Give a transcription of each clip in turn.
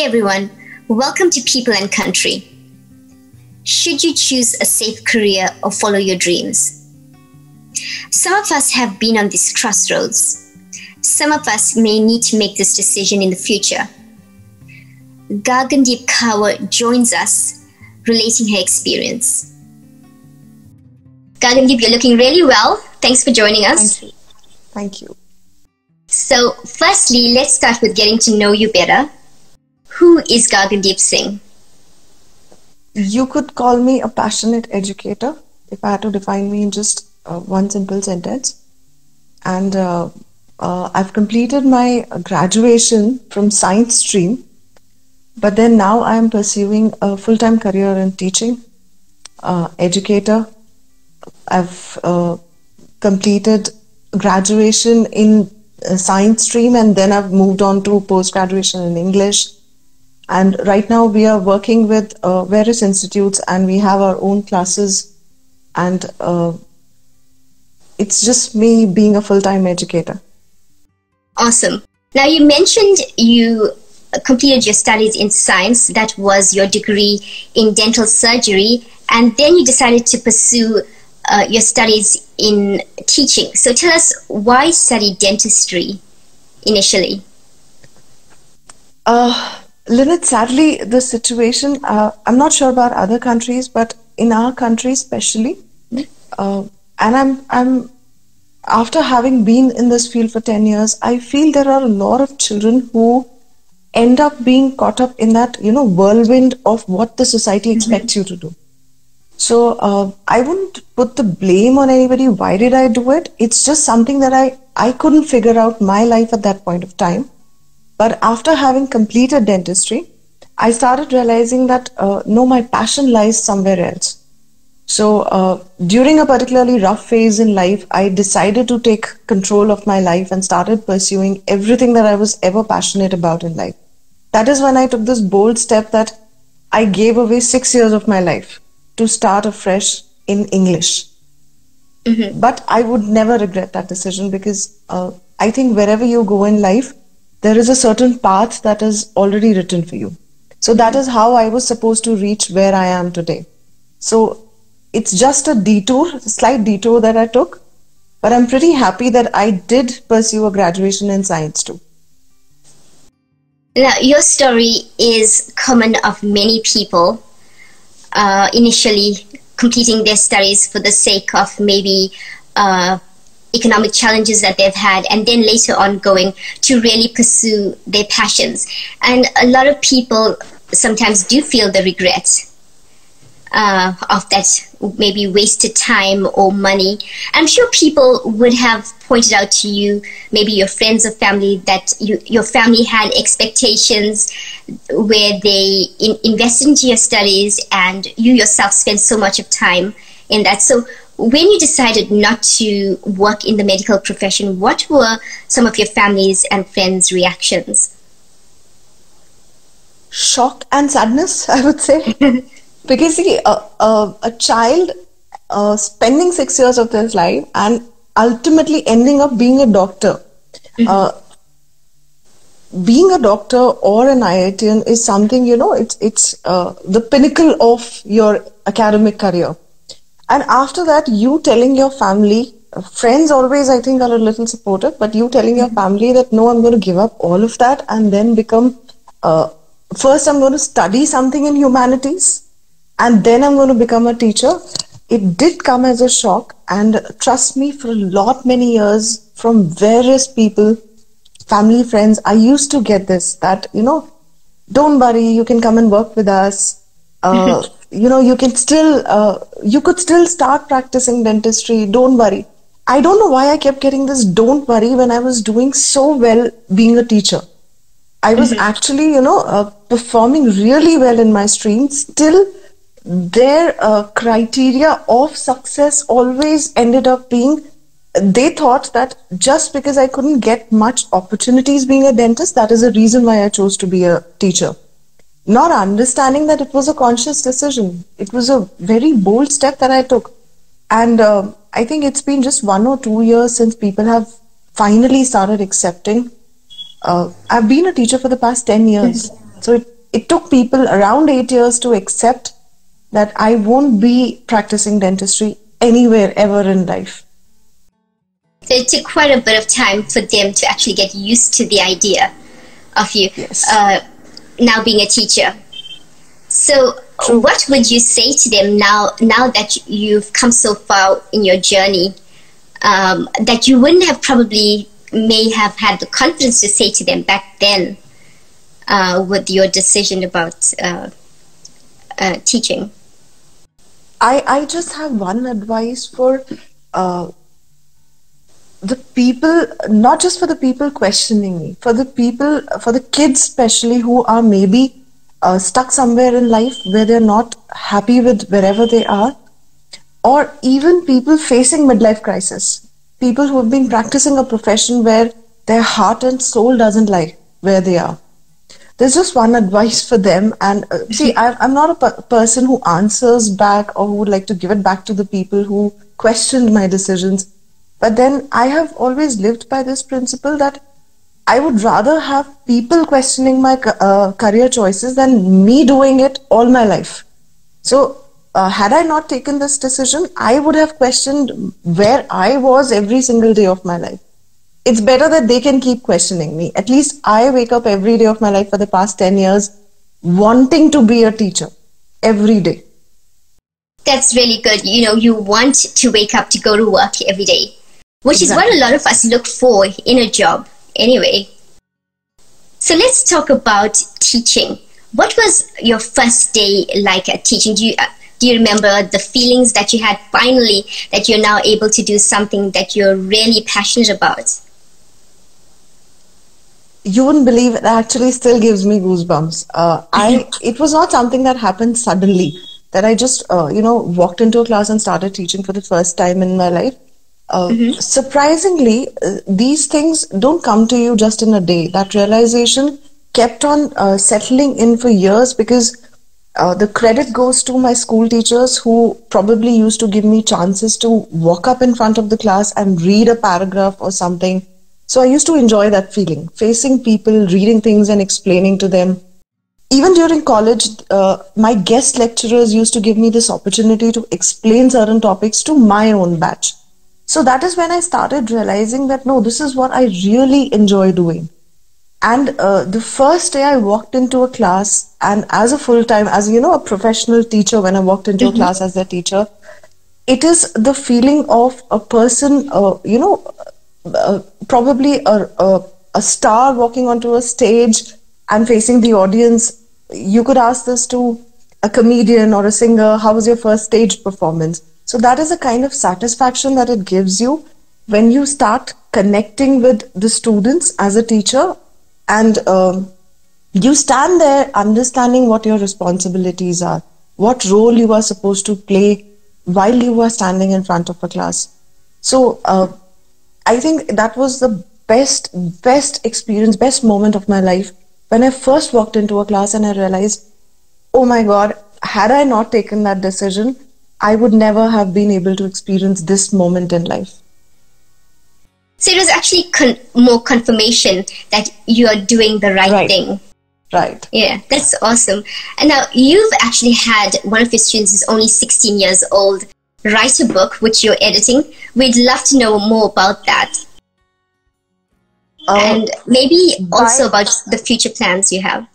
everyone, welcome to People and Country. Should you choose a safe career or follow your dreams? Some of us have been on this crossroads. Some of us may need to make this decision in the future. Gagandeep Kaur joins us, relating her experience. Gagandeep, you're looking really well. Thanks for joining us. Thank you. Thank you. So, firstly, let's start with getting to know you better. Who is Gagandeep Singh? You could call me a passionate educator if I had to define me in just one simple sentence. And I've completed my graduation from science stream, but then now I'm pursuing a full-time career in teaching, educator. I've completed graduation in science stream, and then I've moved on to post-graduation in English. And right now we are working with various institutes, and we have our own classes, and it's just me being a full-time educator. Awesome. Now, you mentioned you completed your studies in science. That was your degree in dental surgery, and then you decided to pursue your studies in teaching. So tell us, why study dentistry initially? Lynette, sadly, the situation, I'm not sure about other countries, but in our country especially, and I'm after having been in this field for 10 years, I feel there are a lot of children who end up being caught up in that, whirlwind of what the society expects you to do. So I wouldn't put the blame on anybody. Why did I do it? It's just something that I couldn't figure out my life at that point of time. But after having completed dentistry, I started realizing that no, my passion lies somewhere else. So during a particularly rough phase in life, I decided to take control of my life and started pursuing everything that I was ever passionate about in life. That is when I took this bold step that I gave away 6 years of my life to start afresh in English. But I would never regret that decision, because I think wherever you go in life, there is a certain path that is already written for you. So that is how I was supposed to reach where I am today. So it's just a detour, a slight detour that I took, but I'm pretty happy that I did pursue a graduation in science too. Now, your story is common of many people initially completing their studies for the sake of maybe economic challenges that they've had, and then later on going to really pursue their passions. And a lot of people sometimes do feel the regret of that maybe wasted time or money. I'm sure people would have pointed out to you, maybe your friends or family, that your family had expectations where they invested into your studies, and you yourself spent so much of time in that. So when you decided not to work in the medical profession, what were some of your family's and friends' reactions? Shock and sadness, I would say. Because see, a child spending 6 years of his life and ultimately ending up being a doctor. Being a doctor or an IITian is something, it's the pinnacle of your academic career. And after that, you telling your family, friends always, I think, are a little supportive, but you telling your family that, no, I'm going to give up all of that and then become, first I'm going to study something in humanities, and then I'm going to become a teacher. It did come as a shock, and trust me, for many years from various people, family, friends, I used to get this, that, don't worry, you can come and work with us. You can still, you could still start practicing dentistry. Don't worry. I don't know why I kept getting this don't worry when I was doing so well being a teacher. I was actually, performing really well in my stream. Still, their criteria of success always ended up being, they thought that just because I couldn't get much opportunities being a dentist, that is a reason why I chose to be a teacher. Not understanding that it was a conscious decision. It was a very bold step that I took. And I think it's been just 1 or 2 years since people have finally started accepting I've been a teacher for the past 10 years. So it took people around 8 years to accept that I won't be practicing dentistry anywhere ever in life. So it took quite a bit of time for them to actually get used to the idea of you now being a teacher. So True. what would you say to them now that you've come so far in your journey, that you wouldn't have probably may have had the confidence to say to them back then with your decision about teaching? I just have one advice for the people, not just for the people questioning me, for the people, for the kids especially, who are maybe stuck somewhere in life where they're not happy with wherever they are, or even people facing midlife crisis, people who have been practicing a profession where their heart and soul doesn't lie where they are. There's just one advice for them. And see, I'm not a person who answers back or who would like to give it back to the people who questioned my decisions. But then I have always lived by this principle that I would rather have people questioning my career choices than me doing it all my life. So had I not taken this decision, I would have questioned where I was every single day of my life. It's better that they can keep questioning me. At least I wake up every day of my life for the past 10 years wanting to be a teacher every day. That's really good. You know, you want to wake up to go to work every day, which is what a lot of us look for in a job anyway. So let's talk about teaching. What was your first day like at teaching? Do you remember the feelings that you had finally that you're now able to do something that you're really passionate about? You wouldn't believe it, actually still gives me goosebumps. It was not something that happened suddenly, that I just walked into a class and started teaching for the first time in my life. Surprisingly, these things don't come to you just in a day. That realization kept on settling in for years, because the credit goes to my school teachers, who probably used to give me chances to walk up in front of the class and read a paragraph or something. So I used to enjoy that feeling, facing people, reading things and explaining to them. Even during college, my guest lecturers used to give me this opportunity to explain certain topics to my own batch. So that is when I started realizing that, no, this is what I really enjoy doing. And the first day I walked into a class, and as a full-time, as a professional teacher, when I walked into a class as a teacher, it is the feeling of a person, probably a star walking onto a stage and facing the audience. You could ask this to a comedian or a singer, how was your first stage performance? So that is a kind of satisfaction that it gives you when you start connecting with the students as a teacher, and you stand there understanding what your responsibilities are, what role you are supposed to play while you are standing in front of a class. So I think that was the best experience, best moment of my life, when I first walked into a class and I realized, oh my God, had I not taken that decision, I would never have been able to experience this moment in life. So it was actually more confirmation that you are doing the right thing. Right. Yeah, that's awesome. And now you've actually had one of your students who's only 16 years old write a book which you're editing. We'd love to know more about that. And maybe also about the future plans you have.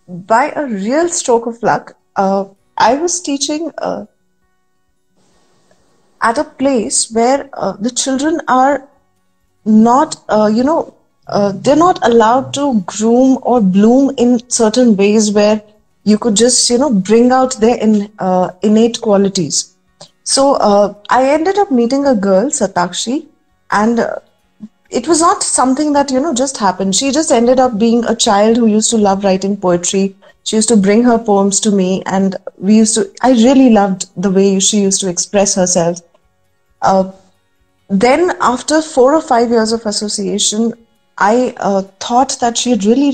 By a real stroke of luck, I was teaching at a place where the children are not, they're not allowed to groom or bloom in certain ways where you could just, bring out their innate qualities. So I ended up meeting a girl, Satakshi, and it was not something that, just happened. She just ended up being a child who used to love writing poetry. She used to bring her poems to me, and I really loved the way she used to express herself. Then after 4 or 5 years of association, I thought that she had really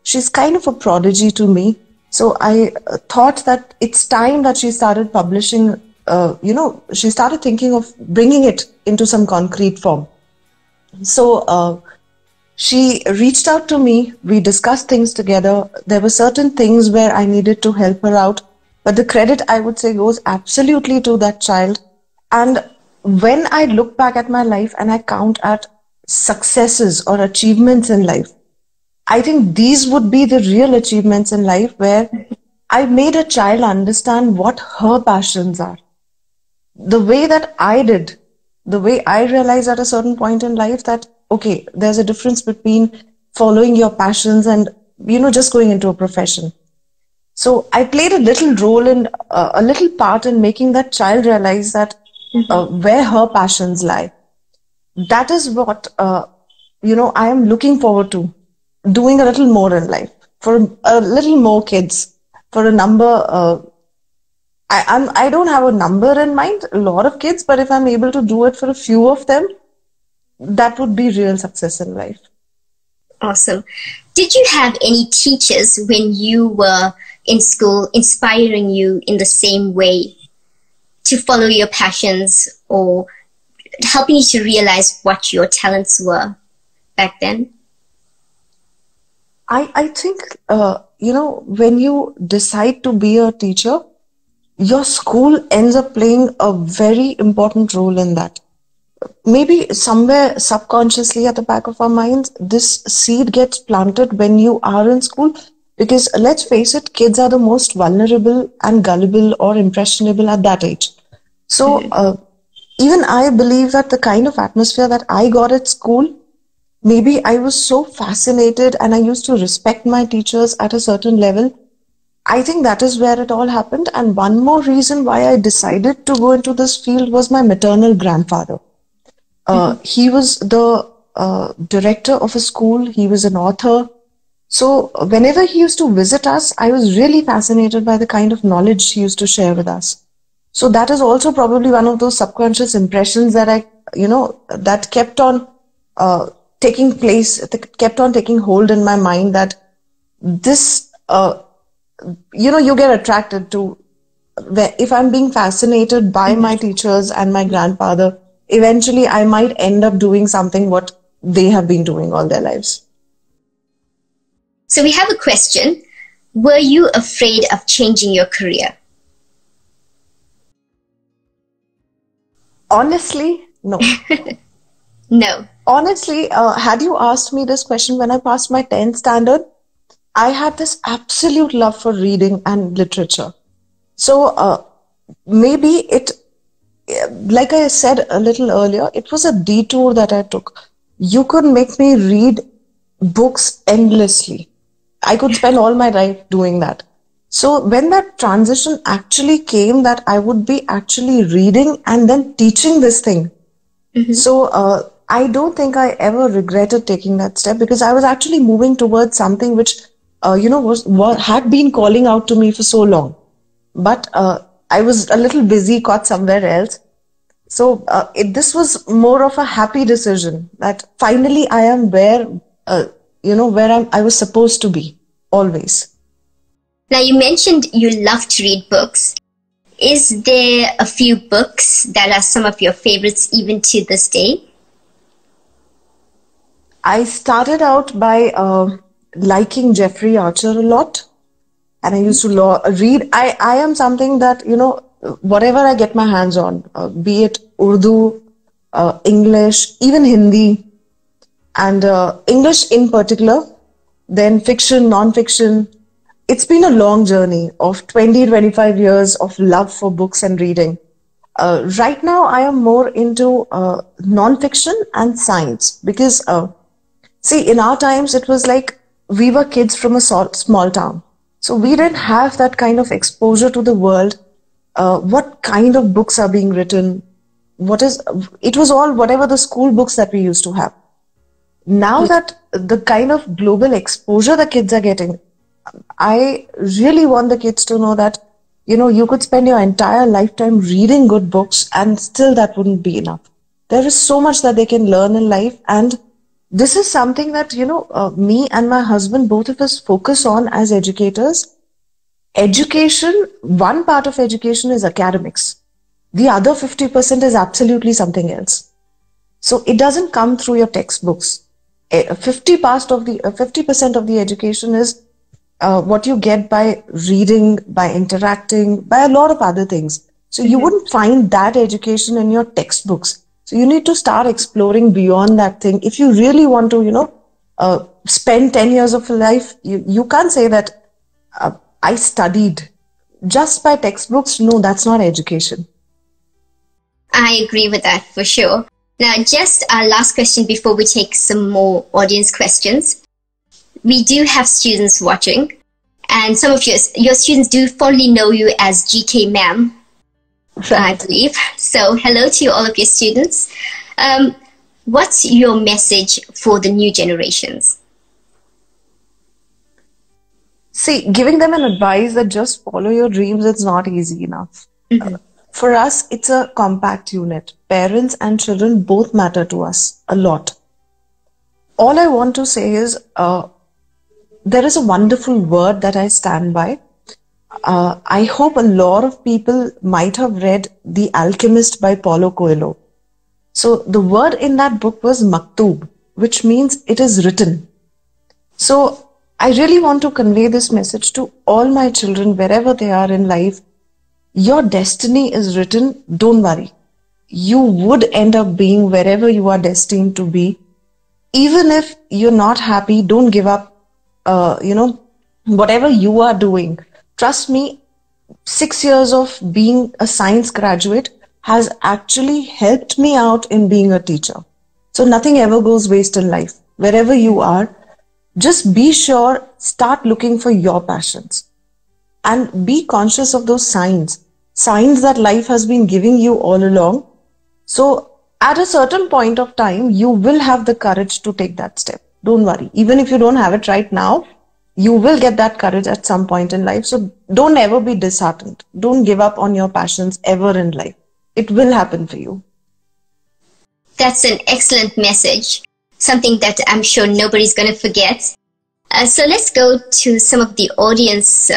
she's kind of a prodigy to me. So I thought that it's time that she started publishing, she started thinking of bringing it into some concrete form. So She reached out to me. We discussed things together. There were certain things where I needed to help her out. But the credit, I would say, goes absolutely to that child. And when I look back at my life and I count at successes or achievements in life, I think these would be the real achievements in life, where I made a child understand what her passions are. The way that I did, the way I realized at a certain point in life that, okay, there's a difference between following your passions and, just going into a profession. So I played a little role in, a little part in making that child realize that where her passions lie. That is what, I am looking forward to doing a little more in life, for a little more kids, for a number. I don't have a number in mind, a lot of kids, but if I'm able to do it for a few of them, that would be real success in life. Awesome. Did you have any teachers when you were in school inspiring you in the same way to follow your passions, or helping you to realize what your talents were back then? I think, when you decide to be a teacher, your school ends up playing a very important role in that. Maybe somewhere subconsciously at the back of our minds, this seed gets planted when you are in school, because let's face it, kids are the most vulnerable and gullible or impressionable at that age. So even I believe that the kind of atmosphere that I got at school, maybe I was so fascinated and I used to respect my teachers at a certain level. I think that is where it all happened. And one more reason why I decided to go into this field was my maternal grandfather. He was the director of a school. He was an author. So whenever he used to visit us, I was really fascinated by the kind of knowledge he used to share with us. So that is also probably one of those subconscious impressions that that kept on taking place, kept on taking hold in my mind, that this, you get attracted to, if I'm being fascinated by my teachers and my grandfather, eventually I might end up doing something what they have been doing all their lives. So we have a question. Were you afraid of changing your career? Honestly, no. No. Honestly, had you asked me this question when I passed my 10th standard, I had this absolute love for reading and literature. So maybe it, like I said a little earlier, it was a detour that I took. You could make me read books endlessly. I could spend all my life doing that. So when that transition actually came, that I would be actually reading and then teaching this thing. So I don't think I ever regretted taking that step, because I was actually moving towards something which, had been calling out to me for so long. But I was a little busy, caught somewhere else. So this was more of a happy decision, that finally I am where, where I was supposed to be, always. Now, you mentioned you love to read books. Is there a few books that are some of your favorites even to this day? I started out by liking Jeffrey Archer a lot. And I used to read. I am something that, whatever I get my hands on, be it Urdu, English, even Hindi, and English in particular, then fiction, non-fiction. It's been a long journey of 20-25 years of love for books and reading. Right now, I am more into non-fiction and science, because, see, in our times, it was like we were kids from a small town. So we didn't have that kind of exposure to the world. What kind of books are being written? It was all whatever the school books that we used to have. Now that the kind of global exposure the kids are getting, I really want the kids to know that, you could spend your entire lifetime reading good books and still that wouldn't be enough. There is so much that they can learn in life, and this is something that, me and my husband, both of us focus on as educators. Education, one part of education is academics. The other 50% is absolutely something else. So it doesn't come through your textbooks. 50% of the education is what you get by reading, by interacting, by a lot of other things. So you wouldn't find that education in your textbooks. So you need to start exploring beyond that thing. If you really want to, spend 10 years of your life, you can't say that I studied just by textbooks. No, that's not education. I agree with that for sure. Now, just our last question before we take some more audience questions. We do have students watching, and some of your students do fondly know you as GK Ma'am, I believe. So hello to all of your students. What's your message for the new generations? See, giving them an advice that just follow your dreams, it's not easy enough. For us, it's a compact unit. Parents and children both matter to us a lot. All I want to say is, there is a wonderful word that I stand by. I hope a lot of people might have read The Alchemist by Paulo Coelho. So the word in that book was maktub, which means it is written. So I really want to convey this message to all my children, wherever they are in life. Your destiny is written. Don't worry. You would end up being wherever you are destined to be. Even if you're not happy, don't give up. Whatever you are doing. Trust me, 6 years of being a science graduate has actually helped me out in being a teacher. So nothing ever goes waste in life. Wherever you are, just be sure, start looking for your passions. And be conscious of those signs that life has been giving you all along. So at a certain point of time, you will have the courage to take that step. Don't worry. Even if you don't have it right now, you will get that courage at some point in life. So don't ever be disheartened. Don't give up on your passions ever in life. It will happen for you. That's an excellent message. Something that I'm sure nobody's going to forget. So let's go to some of the audience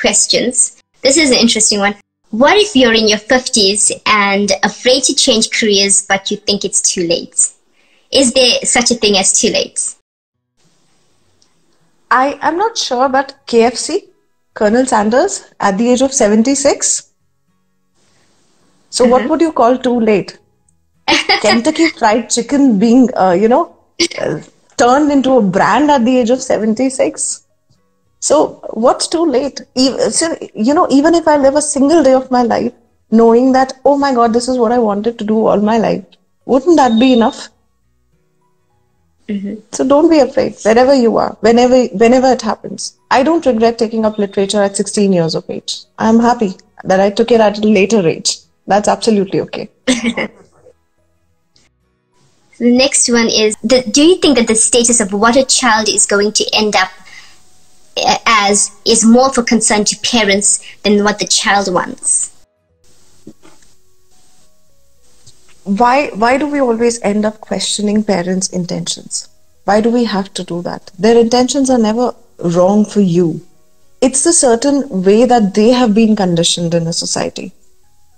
questions. This is an interesting one. What if you're in your 50s and afraid to change careers, but you think it's too late? Is there such a thing as too late? I am not sure, but KFC, Colonel Sanders, at the age of 76. So what would you call too late? Kentucky Fried Chicken being, turned into a brand at the age of 76. So what's too late? Even if I live a single day of my life knowing that, oh my God, this is what I wanted to do all my life, wouldn't that be enough? So don't be afraid, wherever you are, whenever it happens. I don't regret taking up literature at 16 years of age. I'm happy that I took it at a later age. That's absolutely okay. The next one is, do you think that the status of what a child is going to end up as is more for concern to parents than what the child wants? Why do we always end up questioning parents' intentions? Why do we have to do that? Their intentions are never wrong for you. It's the certain way that they have been conditioned in a society.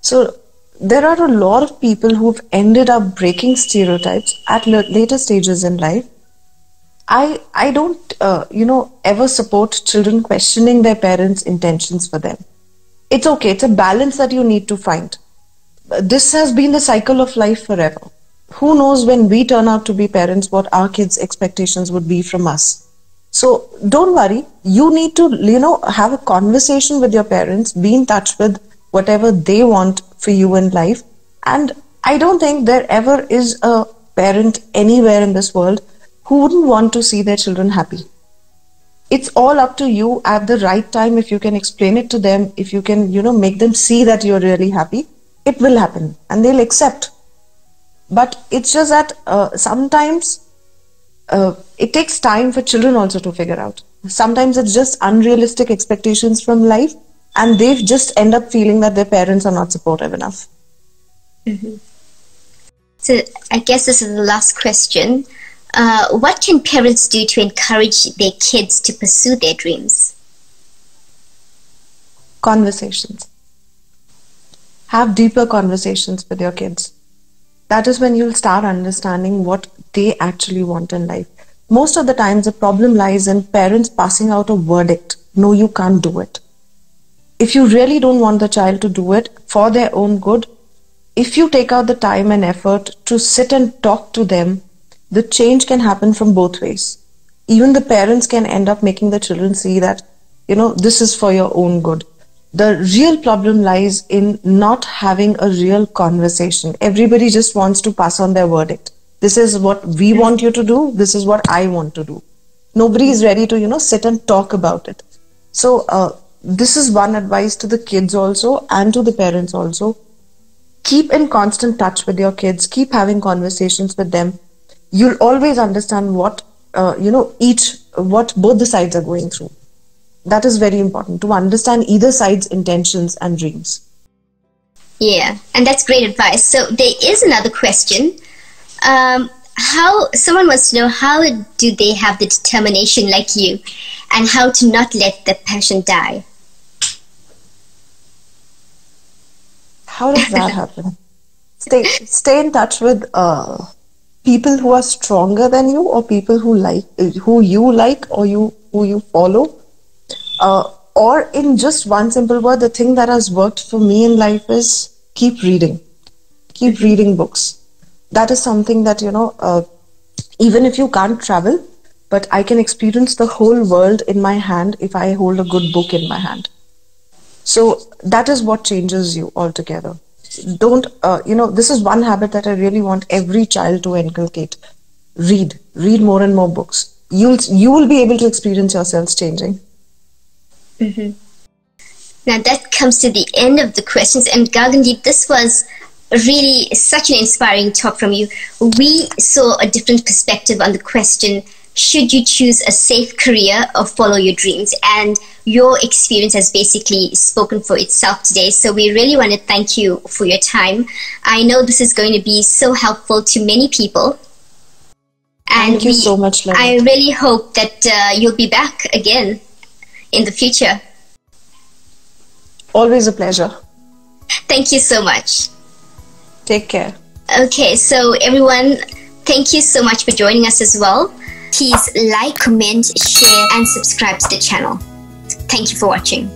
So there are a lot of people who've ended up breaking stereotypes at later stages in life. I don't, ever support children questioning their parents' intentions for them. It's okay. It's a balance that you need to find. This has been the cycle of life forever. Who knows when we turn out to be parents, what our kids' expectations would be from us. So don't worry. You need to, have a conversation with your parents, be in touch with whatever they want for you in life. And I don't think there ever is a parent anywhere in this world who wouldn't want to see their children happy. It's all up to you at the right time. If you can explain it to them, if you can, make them see that you're really happy, it will happen and they'll accept. But it's just that sometimes it takes time for children also to figure out. Sometimes it's just unrealistic expectations from life and they just end up feeling that their parents are not supportive enough. So I guess this is the last question. What can parents do to encourage their kids to pursue their dreams? Conversations. Have deeper conversations with your kids. That is when you'll start understanding what they actually want in life. most of the times the problem lies in parents passing out a verdict. No, you can't do it. If you really don't want the child to do it for their own good, if you take out the time and effort to sit and talk to them, the change can happen from both ways. Even the parents can end up making the children see that, this is for your own good. The real problem lies in not having a real conversation. Everybody just wants to pass on their verdict. This is what we want you to do. This is what I want to do. Nobody is ready to, sit and talk about it. So this is one advice to the kids also and to the parents also. Keep in constant touch with your kids. Keep having conversations with them. You'll always understand what, what both the sides are going through. That is very important, to understand either side's intentions and dreams. Yeah, and that's great advice. So there is another question. How someone wants to know, how do they have the determination like you, and how to not let the passion die? How does that happen? Stay in touch with people who are stronger than you, or people who you like, or who you follow. Or in just one simple word, the thing that has worked for me in life is keep reading. Keep reading books. That is something that, even if you can't travel, but I can experience the whole world in my hand if I hold a good book in my hand. So that is what changes you altogether. Don't, this is one habit that I really want every child to inculcate. Read more and more books. You will be able to experience yourselves changing. Mm-hmm. Now that comes to the end of the questions, and Gagandeep, this was really such an inspiring talk from you. We saw a different perspective on the question, should you choose a safe career or follow your dreams? And your experience has basically spoken for itself today. So we really want to thank you for your time. I know this is going to be so helpful to many people. And thank you so much, Lynette. I really hope that you'll be back again in the future. Always a pleasure. Thank you so much. Take care. Okay, so everyone, thank you so much for joining us as well. Please like, comment, share, and subscribe to the channel. Thank you for watching.